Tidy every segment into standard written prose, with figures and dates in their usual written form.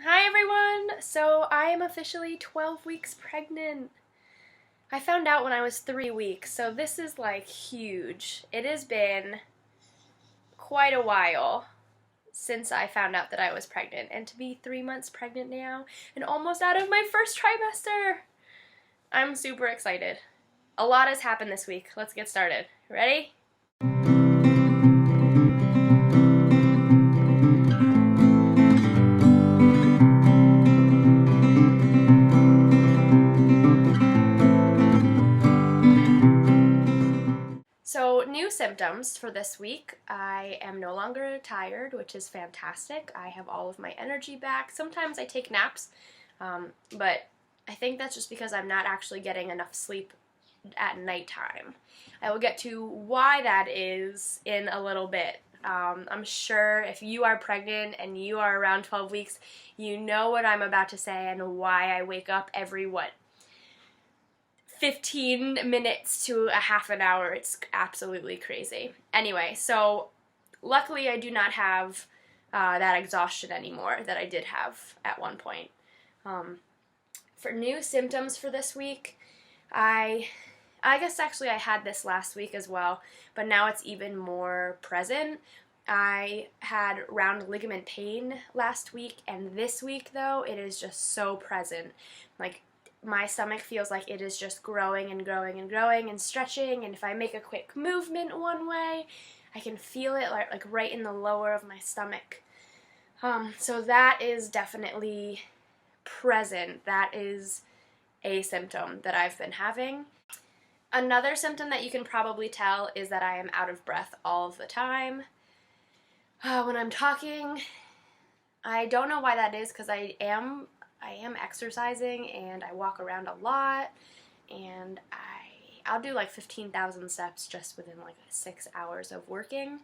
Hi everyone! So I am officially 12 weeks pregnant. I found out when I was 3 weeks, so this is like huge. It has been quite a while since I found out that I was pregnant, and to be 3 months pregnant now and almost out of my first trimester, I'm super excited. A lot has happened this week. Let's get started. Ready? So, new symptoms for this week. I am no longer tired, which is fantastic. I have all of my energy back. Sometimes I take naps, but I think that's just because I'm not actually getting enough sleep at nighttime. I will get to why that is in a little bit. I'm sure if you are pregnant and you are around 12 weeks, you know what I'm about to say and why I wake up every, 15 minutes to a half an hour. It's absolutely crazy. Anyway, so luckily I do not have that exhaustion anymore that I did have at one point. For new symptoms for this week, I guess actually I had this last week as well, but now it's even more present. I had round ligament pain last week, and this week though, it is just so present. Like, my stomach feels like it is just growing and growing and growing and stretching, and if I make a quick movement one way, I can feel it like right in the lower of my stomach. So that is definitely present. That is a symptom that I've been having. Another symptom that you can probably tell is that I am out of breath all of the time. When I'm talking, I don't know why that is, because I am exercising and I walk around a lot, and I'll do like 15,000 steps just within like 6 hours of working,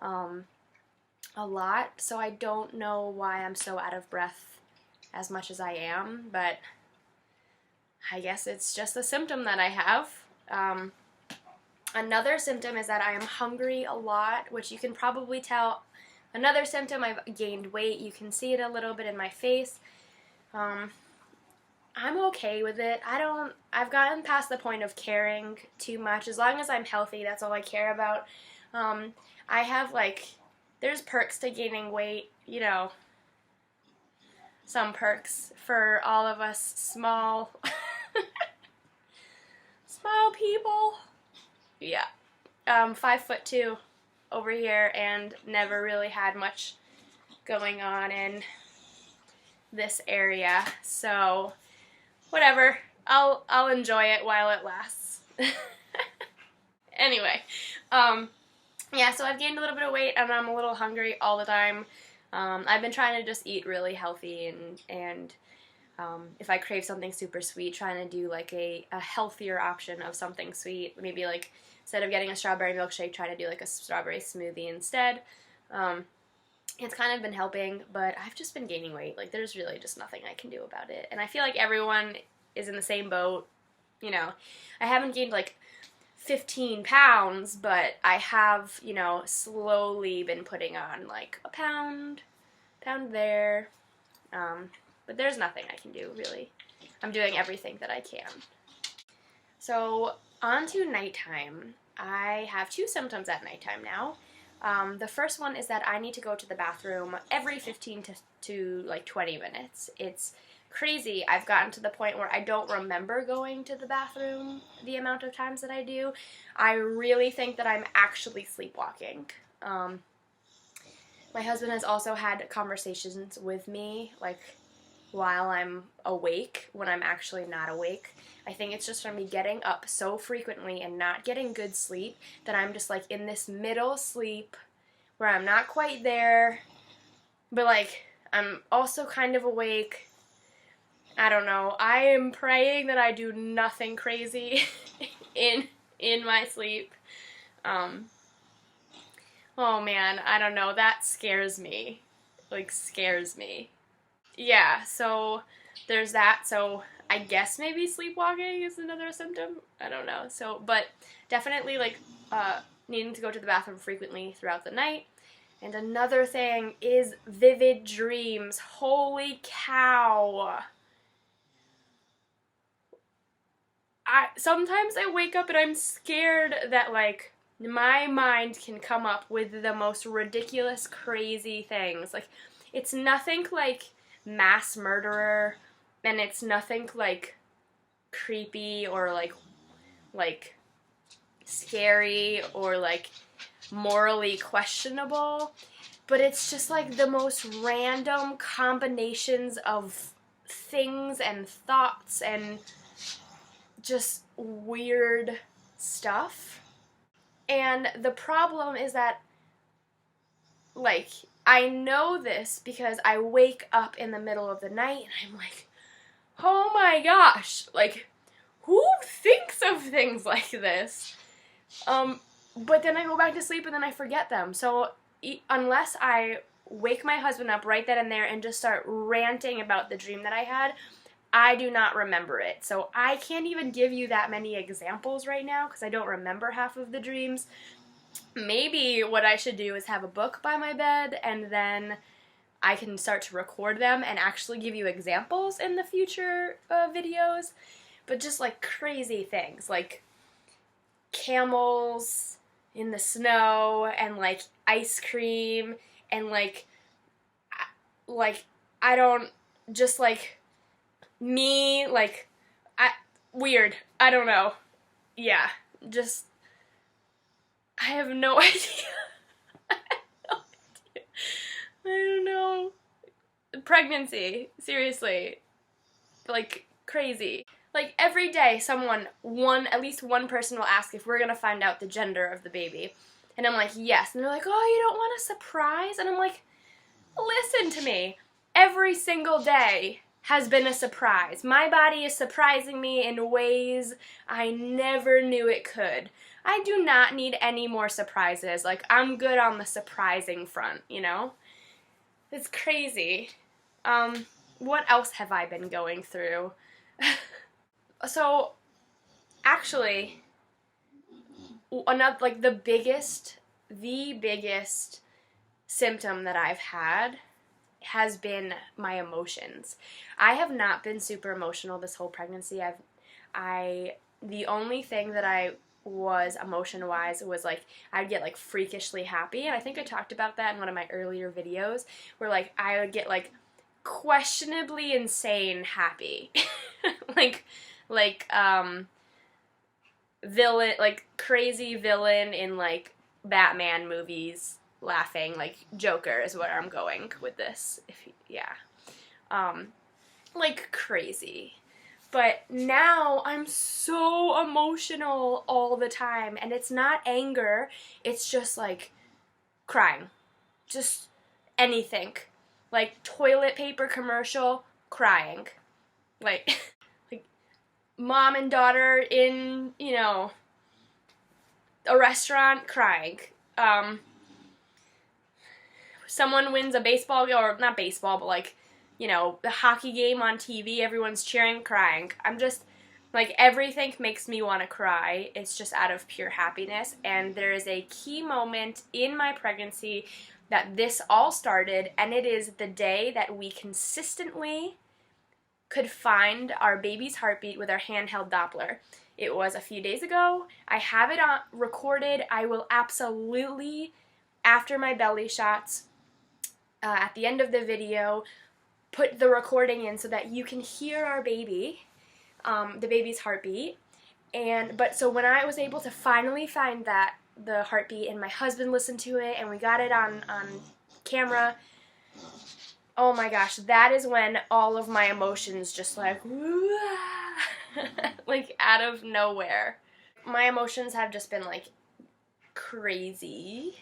a lot. So I don't know why I'm so out of breath as much as I am, but I guess it's just a symptom that I have. Another symptom is that I am hungry a lot, which you can probably tell. Another symptom, I've gained weight. You can see it a little bit in my face. I'm okay with it. I've gotten past the point of caring too much. As long as I'm healthy, that's all I care about. I have there's perks to gaining weight, some perks for all of us small, small people. Yeah. 5'2" over here, and never really had much going on in this area, so whatever, I'll enjoy it while it lasts. Anyway, yeah, so I've gained a little bit of weight and I'm a little hungry all the time. I've been trying to just eat really healthy, and if I crave something super sweet, trying to do like a healthier option of something sweet. Maybe like instead of getting a strawberry milkshake, try to do like a strawberry smoothie instead. It's kind of been helping, but I've just been gaining weight. Like, there's really just nothing I can do about it. And I feel like everyone is in the same boat. I haven't gained like 15 pounds, but I have, slowly been putting on like a pound there. But there's nothing I can do, really. I'm doing everything that I can. So, on to nighttime. I have 2 symptoms at nighttime now. The first one is that I need to go to the bathroom every 15 to like 20 minutes. It's crazy. I've gotten to the point where I don't remember going to the bathroom the amount of times that I do. I really think that I'm actually sleepwalking. My husband has also had conversations with me, like, while I'm awake, when I'm actually not awake. I think it's just from me getting up so frequently and not getting good sleep that I'm just like in this middle sleep where I'm not quite there, but like I'm also kind of awake. I don't know. I am praying that I do nothing crazy in my sleep. Oh man, I don't know. That scares me. Like, scares me. Yeah, so there's that. So I guess maybe sleepwalking is another symptom. I don't know. So, but definitely like needing to go to the bathroom frequently throughout the night. And another thing is vivid dreams. Holy cow. Sometimes I wake up and I'm scared that, like, my mind can come up with the most ridiculous, crazy things. Like, it's nothing like mass murderer, and it's nothing like creepy or like scary or like morally questionable, but it's just like the most random combinations of things and thoughts and just weird stuff. And the problem is that, like, I know this because I wake up in the middle of the night and I'm like, oh my gosh, like, who thinks of things like this? But then I go back to sleep and then I forget them. So unless I wake my husband up right then and there and just start ranting about the dream that I had, I do not remember it. So I can't even give you that many examples right now because I don't remember half of the dreams. Maybe what I should do is have a book by my bed, and then I can start to record them and actually give you examples in the future videos. But just like crazy things, like camels in the snow and like ice cream and like I don't, just like me, like weird. I don't know. Yeah, just I have no idea. I have no idea. I don't know. Pregnancy, seriously, like crazy. Like every day at least one person will ask if we're gonna find out the gender of the baby. And I'm like, yes. And they're like, oh, you don't want a surprise? And I'm like, listen to me. Every single day has been a surprise. My body is surprising me in ways I never knew it could. I do not need any more surprises. Like, I'm good on the surprising front, you know? It's crazy. What else have I been going through? So, actually, like the biggest symptom that I've had has been my emotions. I have not been super emotional this whole pregnancy. The only thing that I was emotion-wise was like I'd get like freakishly happy, and I think I talked about that in one of my earlier videos, where like I would get like questionably insane happy. like villain, like crazy villain in like Batman movies laughing, like Joker is where I'm going with this. Like crazy. But now I'm so emotional all the time, and it's not anger, it's just like crying. Just anything. Like toilet paper commercial, crying. Like mom and daughter in, you know, a restaurant, crying. Someone wins a baseball, or not baseball, but like, you know, the hockey game on TV, everyone's cheering, crying. I'm just, like, everything makes me want to cry. It's just out of pure happiness. And there is a key moment in my pregnancy that this all started, and it is the day that we consistently could find our baby's heartbeat with our handheld doppler. It was a few days ago. I have it on recorded. I will absolutely, after my belly shots, at the end of the video, put the recording in so that you can hear our baby, the baby's heartbeat. But so when I was able to finally find the heartbeat, and my husband listened to it, and we got it on camera, oh my gosh, that is when all of my emotions just like, like out of nowhere. My emotions have just been like crazy.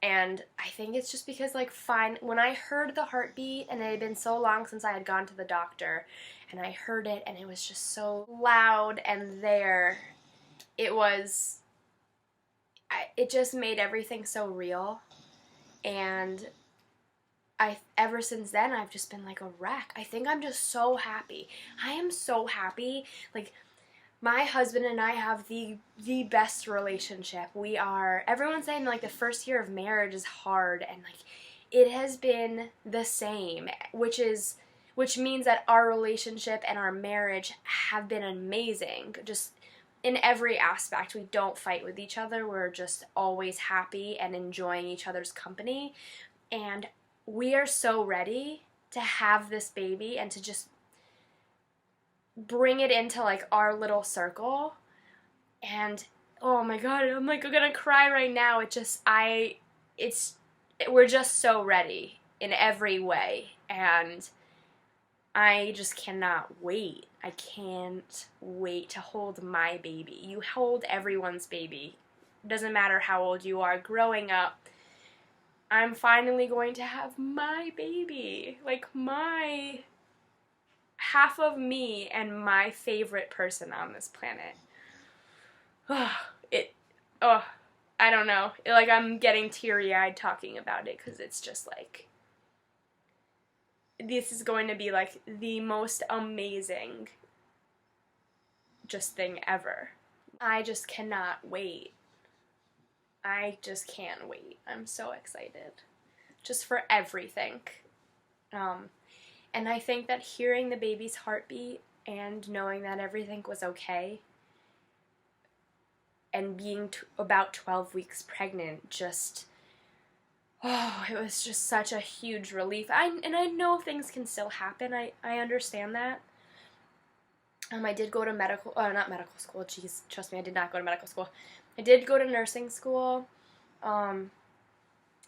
And I think it's just because, like, when I heard the heartbeat, and it had been so long since I had gone to the doctor, and I heard it, and it was just so loud and there, it just made everything so real, and ever since then, I've just been like a wreck. I think I'm just so happy. I am so happy. Like, My husband and I have the best relationship. Everyone's saying like the first year of marriage is hard, and like it has been the same, which means that our relationship and our marriage have been amazing. Just in every aspect, we don't fight with each other. We're just always happy and enjoying each other's company. And we are so ready to have this baby and to just bring it into like our little circle. And oh my god, I'm like gonna cry right now. We're just so ready in every way, and I just cannot wait. I can't wait to hold my baby. You hold everyone's baby. Doesn't matter how old you are. Growing up, I'm finally going to have my baby. Like my half of me and my favorite person on this planet. I don't know. Like I'm getting teary-eyed talking about it because it's just like, this is going to be like the most amazing just thing ever. I just cannot wait. I just can't wait. I'm so excited. Just for everything. And I think that hearing the baby's heartbeat and knowing that everything was okay and being about 12 weeks pregnant just, it was just such a huge relief. I know things can still happen. I understand that. I did go to not medical school. Jeez, trust me, I did not go to medical school. I did go to nursing school. And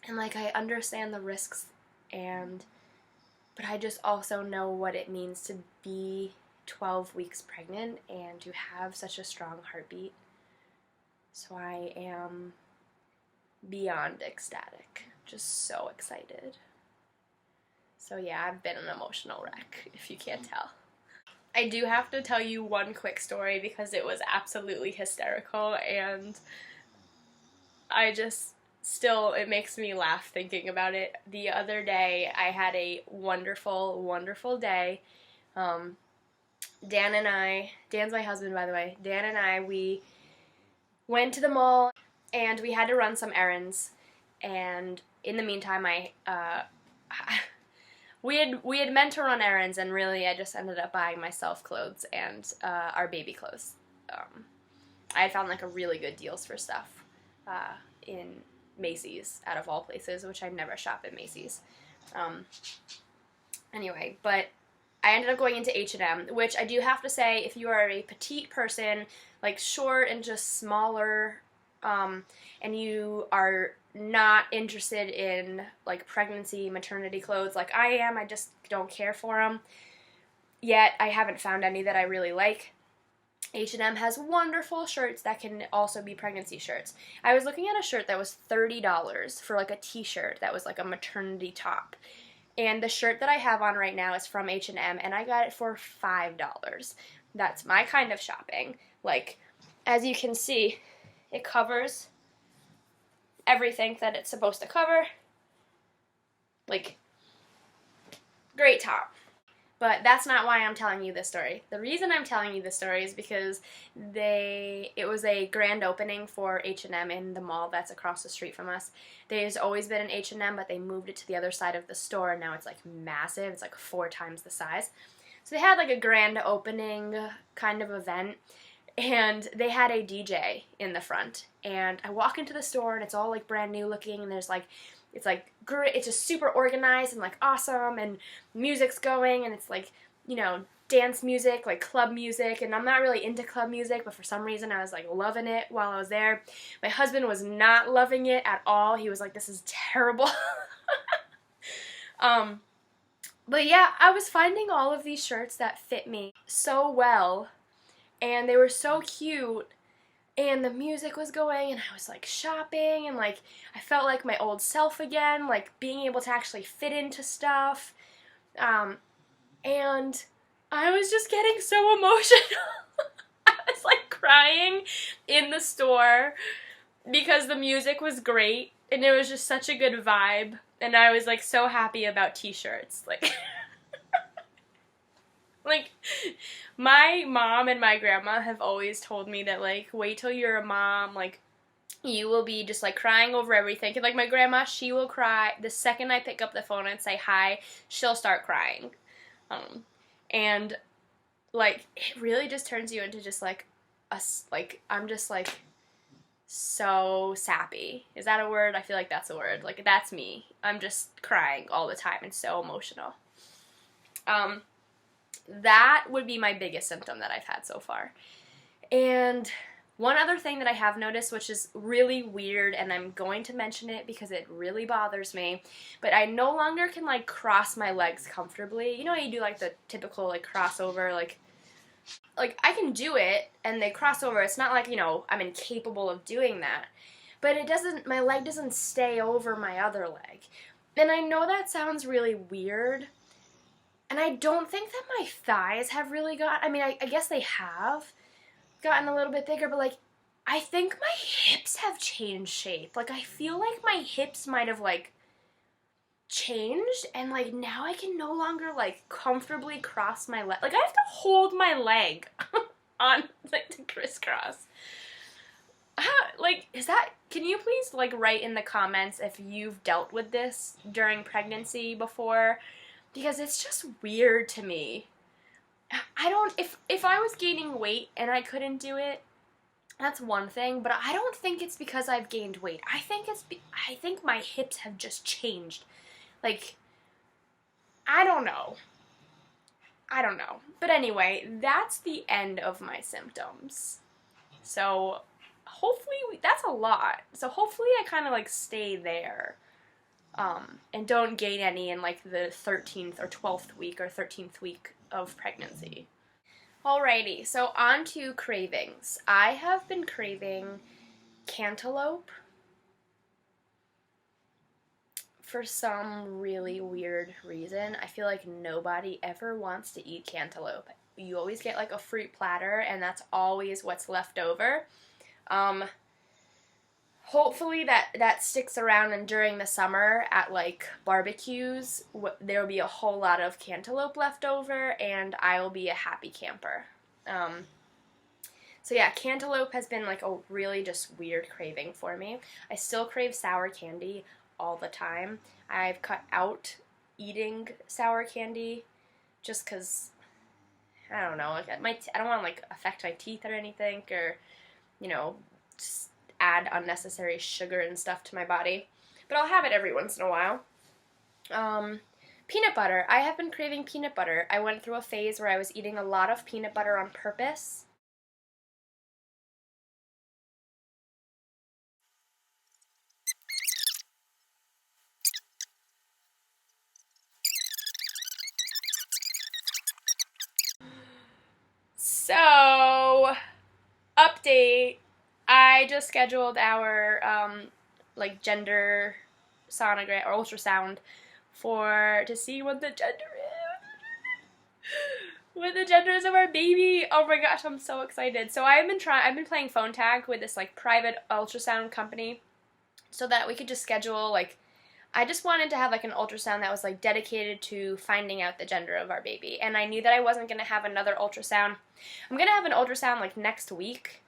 like I understand the risks, but I just also know what it means to be 12 weeks pregnant and to have such a strong heartbeat. So I am beyond ecstatic. Just so excited. So yeah, I've been an emotional wreck, if you can't tell. I do have to tell you one quick story because it was absolutely hysterical, and it makes me laugh thinking about it. The other day, I had a wonderful, wonderful day. Dan's my husband, by the way. Dan and I, we went to the mall, and we had to run some errands, and in the meantime, we had meant to run errands, and really I just ended up buying myself clothes and our baby clothes. I had found like a really good deals for stuff in Macy's, out of all places, which I never shop at Macy's. Anyway, but I ended up going into H&M, which I do have to say, if you are a petite person, like short and just smaller, and you are not interested in like pregnancy, maternity clothes like I am, I just don't care for them. Yet I haven't found any that I really like. H&M has wonderful shirts that can also be pregnancy shirts. I was looking at a shirt that was $30 for like a t-shirt that was like a maternity top. And the shirt that I have on right now is from H&M, and I got it for $5. That's my kind of shopping. Like, as you can see, it covers everything that it's supposed to cover. Like, great top. But that's not why I'm telling you this story. The reason I'm telling you this story is because it was a grand opening for H&M in the mall that's across the street from us. There's always been an H&M, but they moved it to the other side of the store, and now it's like massive. It's like 4 times the size. So they had like a grand opening kind of event, and they had a DJ in the front. And I walk into the store, and it's all like brand new looking, and it's great. It's just super organized and like awesome, and music's going, and it's like, you know, dance music, like club music, and I'm not really into club music, but for some reason I was like loving it while I was there. My husband was not loving it at all. He was like, this is terrible. But yeah, I was finding all of these shirts that fit me so well, and they were so cute, and the music was going, and I was like shopping, and like I felt like my old self again, like being able to actually fit into stuff, and I was just getting so emotional. I was like crying in the store because the music was great, and it was just such a good vibe, and I was like so happy about t-shirts, like Like, my mom and my grandma have always told me that, like, wait till you're a mom, like, you will be just, like, crying over everything. And, like, my grandma, she will cry. The second I pick up the phone and say hi, she'll start crying. And, like, it really just turns you into just, like, I'm just, like, so sappy. Is that a word? I feel like that's a word. Like, that's me. I'm just crying all the time and so emotional. That would be my biggest symptom that I've had so far. And one other thing that I have noticed, which is really weird, and I'm going to mention it because it really bothers me, but I no longer can, like, cross my legs comfortably. You know how you do, like, the typical, like, crossover, like, I can do it, and they cross over. It's not like, you know, I'm incapable of doing that. But my leg doesn't stay over my other leg. And I know that sounds really weird, and I don't think that my thighs have really I guess they have gotten a little bit bigger, but, like, I think my hips have changed shape. Like, I feel like my hips might have, like, changed, and, like, now I can no longer, like, comfortably cross my leg. Like, I have to hold my leg on, like, to crisscross. Like, can you please, like, write in the comments if you've dealt with this during pregnancy before? Because it's just weird to me. If I was gaining weight and I couldn't do it, that's one thing, but I don't think it's because I've gained weight. I think my hips have just changed. Like, I don't know. But anyway, that's the end of my symptoms. So, hopefully, that's a lot. So, hopefully I kind of, like, stay there. And don't gain any in, like, the 13th or 12th week or 13th week of pregnancy. Alrighty, so on to cravings. I have been craving cantaloupe for some really weird reason. I feel like nobody ever wants to eat cantaloupe. You always get, like, a fruit platter, and that's always what's left over. Hopefully that sticks around, and during the summer at, like, barbecues, there'll be a whole lot of cantaloupe left over, and I'll be a happy camper. So yeah, cantaloupe has been, like, a really just weird craving for me. I still crave sour candy all the time. I've cut out eating sour candy just because, I don't know, like, I don't want to, like, affect my teeth or anything, or, you know, just add unnecessary sugar and stuff to my body. But I'll have it every once in a while. Peanut butter. I have been craving peanut butter. I went through a phase where I was eating a lot of peanut butter on purpose. So, update. I just scheduled our, like, gender sonogram or ultrasound to see what the gender is of our baby. Oh my gosh, I'm so excited. So I've been playing phone tag with this, like, private ultrasound company so that we could just schedule, like, I just wanted to have, like, an ultrasound that was, like, dedicated to finding out the gender of our baby. And I knew that I wasn't going to have another ultrasound. I'm going to have an ultrasound, like, next week,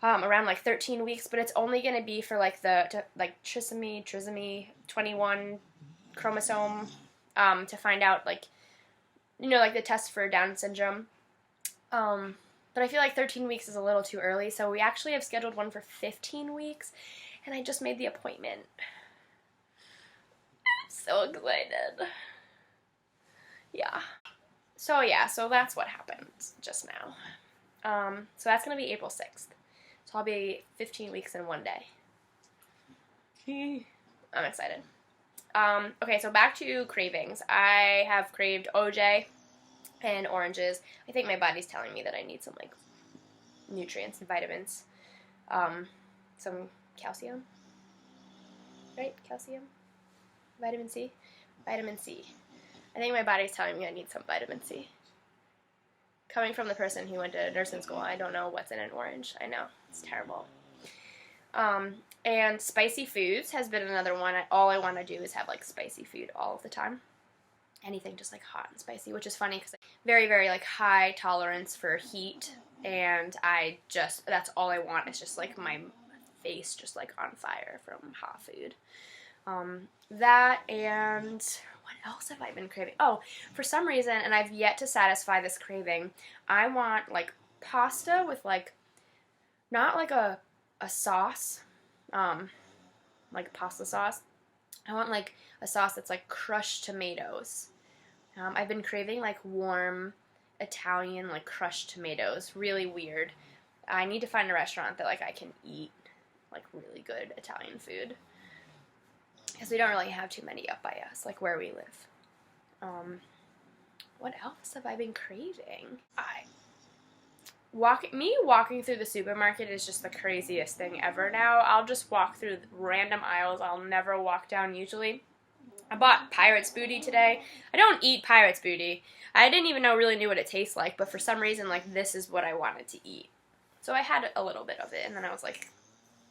around, like, 13 weeks, but it's only going to be for, like, trisomy 21 chromosome, to find out, like, you know, like, the test for Down syndrome. But I feel like 13 weeks is a little too early, so we actually have scheduled one for 15 weeks, and I just made the appointment. So excited. Yeah. So that's what happened just now. So that's going to be April 6th. So I'll be 15 weeks in one day. I'm excited. Okay, so back to cravings. I have craved OJ and oranges. I think my body's telling me that I need some, like, nutrients and vitamins. Some calcium. Right? Calcium? Vitamin C? Vitamin C. I think my body's telling me I need some vitamin C. Coming from the person who went to nursing school, I don't know what's in an orange. I know. It's terrible. And spicy foods has been another one. All I want to do is have, like, spicy food all of the time. anything just like hot and spicy, which is funny because very, very like high tolerance for heat, and that's all I want is just like my face just like on fire from hot food. That, and what else have I been craving? Oh, for some reason, and I've yet to satisfy this craving, I want like pasta with like, not like a sauce, like pasta sauce. I want like a sauce that's like crushed tomatoes. I've been craving like warm Italian like crushed tomatoes. Really weird. I need to find a restaurant that like I can eat like really good Italian food, because we don't really have too many up by us, like where we live. What else have I been craving? Walking through the supermarket is just the craziest thing ever now. I'll just walk through random aisles I'll never walk down usually. I bought Pirate's Booty today. I don't eat Pirate's Booty. I didn't even really knew what it tastes like, but for some reason, like, this is what I wanted to eat. So I had a little bit of it, and then I was like,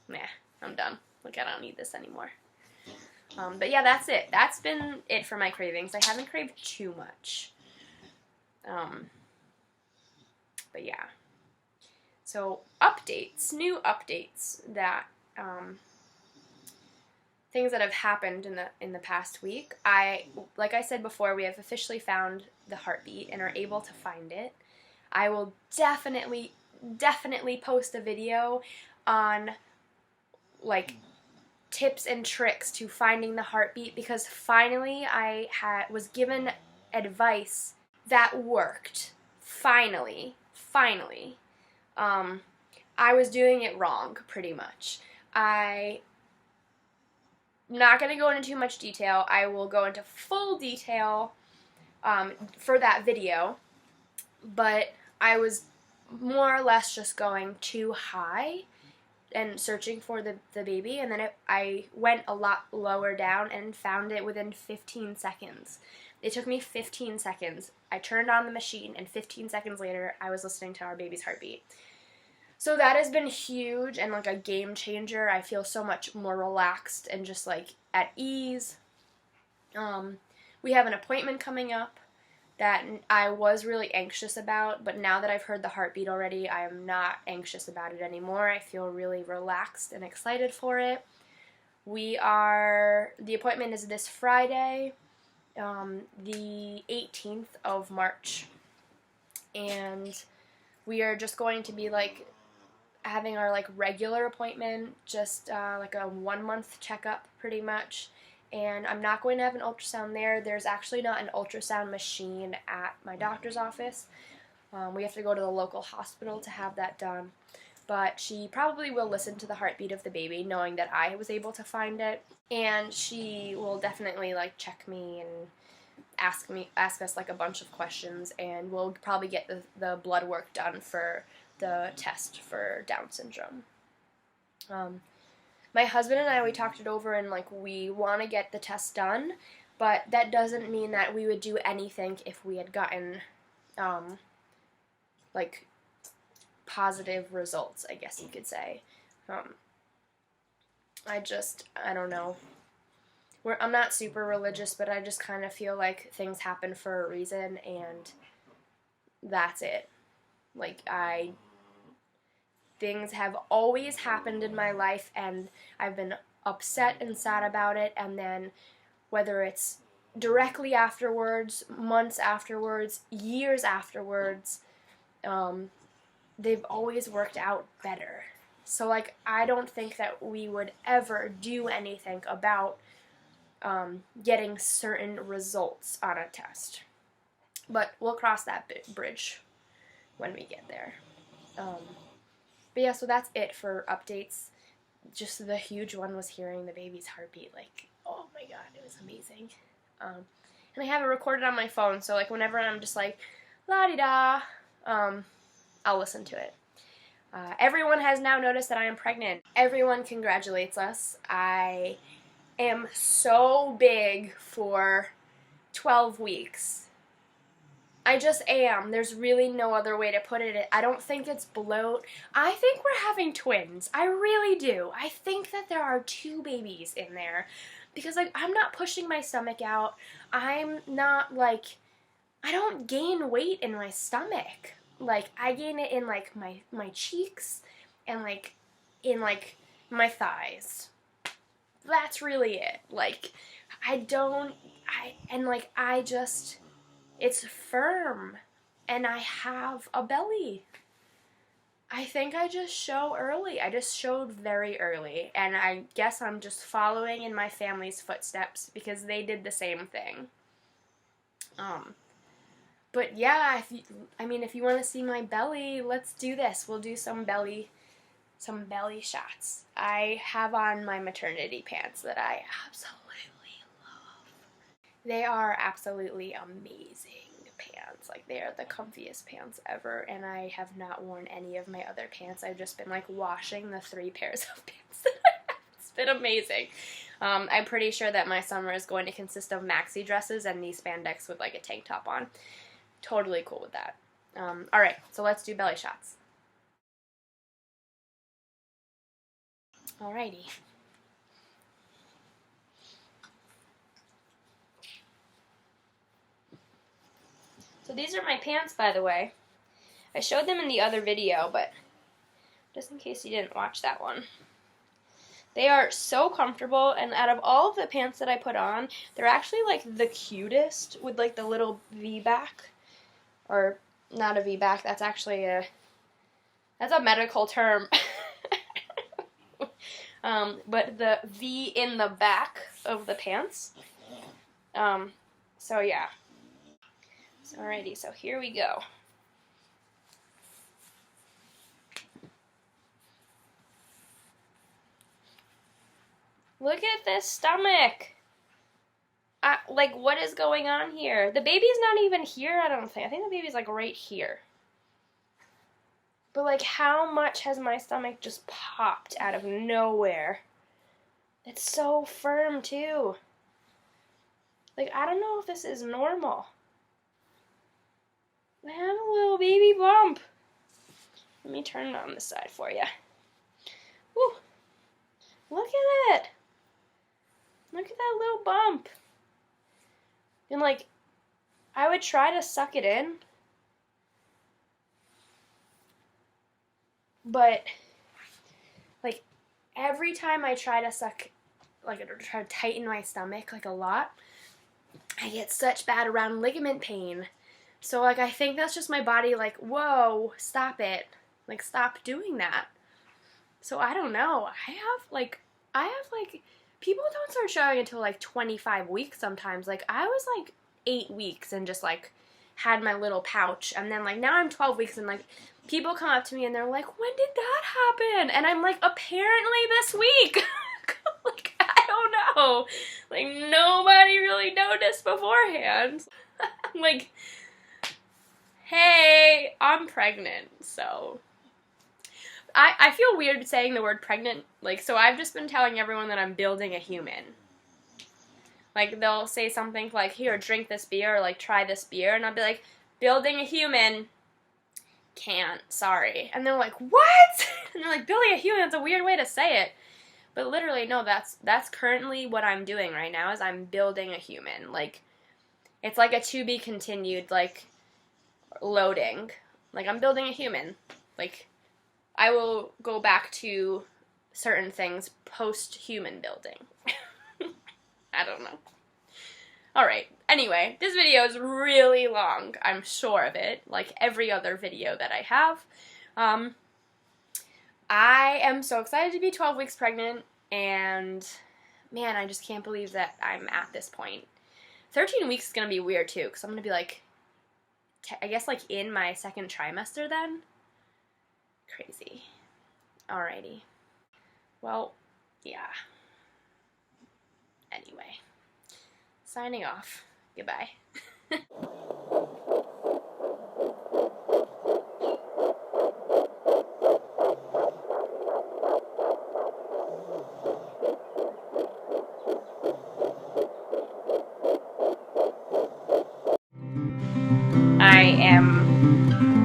nah, I'm done. Like, I don't need this anymore. But yeah, that's it. That's been it for my cravings. I haven't craved too much. But yeah. So new updates that, things that have happened in the past week. Like I said before, we have officially found the heartbeat and are able to find it. I will definitely post a video on like tips and tricks to finding the heartbeat, because finally I was given advice that worked. Finally. I was doing it wrong, pretty much. I'm not going to go into too much detail. I will go into full detail for that video, but I was more or less just going too high and searching for the baby, and then I went a lot lower down and found it within 15 seconds. It took me 15 seconds. I turned on the machine, and 15 seconds later, I was listening to our baby's heartbeat. So that has been huge and like a game changer. I feel so much more relaxed and just like at ease. We have an appointment coming up that I was really anxious about, but now that I've heard the heartbeat already, I am not anxious about it anymore. I feel really relaxed and excited for it. The appointment is this Friday, the 18th of March, and we are just going to be like having our like regular appointment, just like a 1-month checkup pretty much. And I'm not going to have an ultrasound there. There's actually not an ultrasound machine at my doctor's office. We have to go to the local hospital to have that done. But she probably will listen to the heartbeat of the baby, knowing that I was able to find it. And she will definitely like check me and ask us like a bunch of questions, and we'll probably get the blood work done for the test for Down syndrome. My husband and I, we talked it over, and like we want to get the test done, but that doesn't mean that we would do anything if we had gotten like positive results, I guess you could say. I don't know. I'm not super religious, but I just kind of feel like things happen for a reason, and that's it. Like, things have always happened in my life, and I've been upset and sad about it, and then whether it's directly afterwards, months afterwards, years afterwards, they've always worked out better. So, like, I don't think that we would ever do anything about getting certain results on a test. But we'll cross that bridge when we get there. But yeah, so that's it for updates. Just the huge one was hearing the baby's heartbeat. Like, oh my god, it was amazing. And I have it recorded on my phone, so like whenever I'm just like, la-di-da, I'll listen to it. Everyone has now noticed that I am pregnant. Everyone congratulates us. I am so big for 12 weeks. I just am. There's really no other way to put it. I don't think it's bloat. I think we're having twins. I really do. I think that there are 2 babies in there. because like I'm not pushing my stomach out. I'm not like, I don't gain weight in my stomach. Like I gain it in like my cheeks and like in like my thighs. That's really it. Like it's firm and I have a belly. I think I just show early. I just showed very early, and I guess I'm just following in my family's footsteps because they did the same thing. But yeah, if you want to see my belly, let's do this. We'll do some belly shots. I have on my maternity pants that I absolutely love. They are absolutely amazing pants. Like, they are the comfiest pants ever, and I have not worn any of my other pants. I've just been like washing the 3 pairs of pants that I have. It's been amazing. I'm pretty sure that my summer is going to consist of maxi dresses and these spandex with like a tank top on. Totally cool with that. Alright, so let's do belly shots. Alrighty. So these are my pants, by the way. I showed them in the other video, but just in case you didn't watch that one. They are so comfortable, and out of all of the pants that I put on, they're actually like the cutest with like the little V-back. Or not a V-back, that's actually that's a medical term. But the V in the back of the pants. So yeah. Alrighty, so here we go. Look at this stomach. Like, what is going on here? The baby's not even here, I don't think. I think the baby's like right here. But like, how much has my stomach just popped out of nowhere? It's so firm too. Like, I don't know if this is normal. I have a little baby bump. Let me turn it on this side for you. Woo! Look at it! Look at that little bump. And like, I would try to suck it in, but like every time I try to suck, like try to tighten my stomach like a lot, I get such bad around ligament pain. So like, I think that's just my body like, whoa, stop it. Like, stop doing that. So I don't know. I have like, people don't start showing until like 25 weeks sometimes. Like, I was like 8 weeks and just like had my little pouch. And then like, now I'm 12 weeks and like, people come up to me and they're like, when did that happen? And I'm like, apparently this week. Like, I don't know. Like, nobody really noticed beforehand. Like, hey, I'm pregnant, so. I feel weird saying the word pregnant. Like, so I've just been telling everyone that I'm building a human. Like, they'll say something like, here, drink this beer, or like, try this beer, and I'll be like, building a human. Can't, sorry. And they're like, what? And they're like, building a human, that's a weird way to say it. But literally, no, that's currently what I'm doing right now, is I'm building a human. Like, it's like a to be continued, like, loading. Like, I'm building a human. Like, I will go back to certain things post-human building. I don't know. Alright, anyway, this video is really long, I'm sure of it, like every other video that I have. I am so excited to be 12 weeks pregnant, and man, I just can't believe that I'm at this point. 13 weeks is going to be weird too, because I'm going to be like, I guess like in my second trimester then. Crazy. Alrighty. Well, yeah. Anyway. Signing off. Goodbye.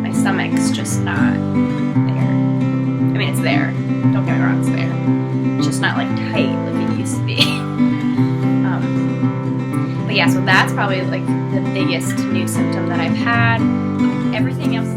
My stomach's just not there. I mean, it's there. Don't get me wrong, it's there. It's just not like tight like it used to be. yeah, so that's probably like the biggest new symptom that I've had. Everything else